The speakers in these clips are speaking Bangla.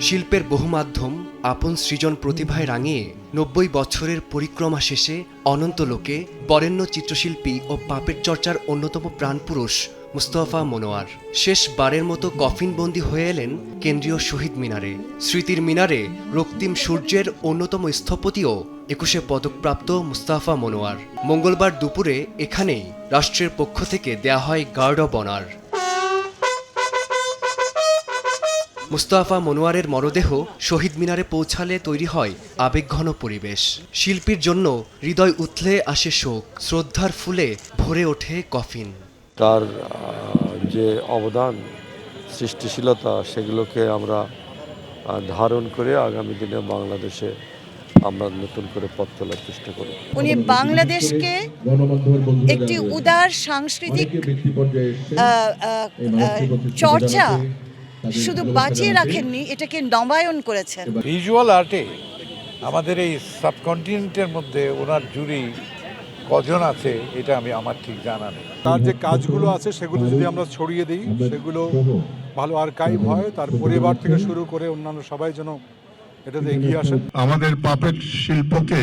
শিল্পের বহু মাধ্যম আপন সৃজন প্রতিভায় রাঙিয়ে ৯০ বছরের পরিক্রমা শেষে অনন্ত লোকে বরেণ্য চিত্রশিল্পী ও পাপেট চর্চার অন্যতম প্রাণপুরুষ মুস্তাফা মনোয়ার শেষবারের মতো কফিনবন্দি হয়ে এলেন কেন্দ্রীয় শহীদ মিনারে। স্মৃতির মিনারে রক্তিম সূর্যের অন্যতম স্থপতিও ২১শে পদকপ্রাপ্ত মুস্তাফা মনোয়ার। মঙ্গলবার দুপুরে এখানেই রাষ্ট্রের পক্ষ থেকে দেয়া হয় গার্ড অব অনার। মুস্তাফা মনোয়ারের মরদেহ শহীদ মিনারে পৌঁছালে তৈরি হয় আবেগঘন পরিবেশ। শিল্পীর জন্য হৃদয় উথলে আসে শোক, শ্রদ্ধার ফুলে ভরে ওঠে কফিন। তার যে অবদান, সৃষ্টিশীলতা, সেগুলোকে আমরা ধারণ করে আগামী দিনে বাংলাদেশে আমরা নতুন করে পথ চলার চেষ্টা করি। উনি বাংলাদেশকে একটি উদার সাংস্কৃতিক চর্চা শুধু বাঁচিয়ে রাখেননি, এটাকে নবায়ন করেছেন। ভিজুয়াল আর্টে আমাদের এই সাবকন্টিনেন্টের মধ্যে ওনার জুরি কজন আছে এটা আমার ঠিক জানা নেই। তার যে কাজগুলো আছে সেগুলো যদি আমরা ছড়িয়ে দিই, সেগুলো ভালো আর্কাইভ হয়, তার পরিবার থেকে শুরু করে অন্যান্য সবাই যেন এটাতে এগিয়ে আসেন। আমাদের পাপেট শিল্পকে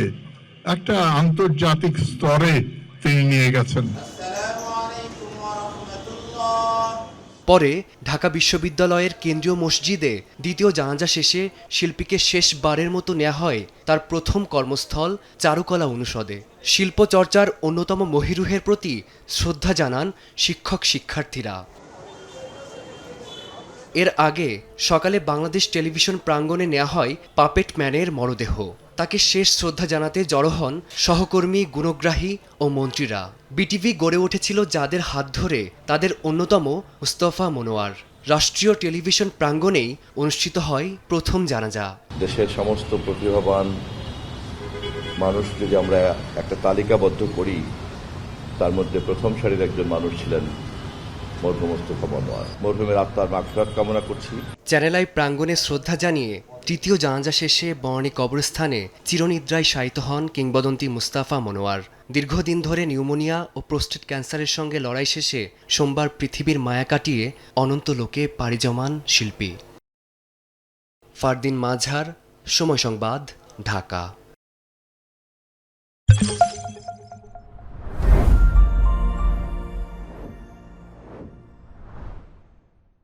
একটা আন্তর্জাতিক স্তরে তিনি নিয়ে গেছেন। পরে ঢাকা বিশ্ববিদ্যালয়ের কেন্দ্রীয় মসজিদে দ্বিতীয় জানাজা শেষে শিল্পীকে শেষবারের মতো নেওয়া হয় তার প্রথম কর্মস্থল চারুকলা অনুষদে। শিল্পচর্চার অন্যতম মহিরুহের প্রতি শ্রদ্ধা জানান শিক্ষক শিক্ষার্থীরা। এর আগে সকালে বাংলাদেশ টেলিভিশন প্রাঙ্গণে নেওয়া হয় পাপেট ম্যানের মরদেহ। তাকে শেষ শ্রদ্ধা জানাতে জড়ো হন সহকর্মী, গুণগ্রাহী ও মন্ত্রীরা। বিটিভি গড়ে উঠেছিল যাদের হাত ধরে, তাদের অন্যতম মুস্তাফা মনোয়ার। রাষ্ট্রীয় টেলিভিশন প্রাঙ্গণেই অনুষ্ঠিত হয় প্রথম জানাজা। দেশের সমস্ত প্রতিভাবান মানুষ যদি আমরা একটা তালিকাবদ্ধ করি, তার মধ্যে প্রথম সারির একজন মানুষ ছিলেন মরহুম মুস্তাফা মনোয়ার। মরহুমের আত্মার মাগফিরাত কামনা করছি। চ্যানেল আই প্রাঙ্গণে শ্রদ্ধা জানিয়ে তৃতীয় জানাজা শেষে বনানী কবরস্থানে চিরনিদ্রায় শায়িত হন কিংবদন্তি মুস্তাফা মনোয়ার। দীর্ঘদিন ধরে নিউমোনিয়া ও প্রোস্টেট ক্যান্সারের সঙ্গে লড়াই শেষে সোমবার পৃথিবীর মায়া কাটিয়ে অনন্ত লোকে পাড়ি জমান শিল্পী। ফারদিন মাঝার, সময় সংবাদ, ঢাকা।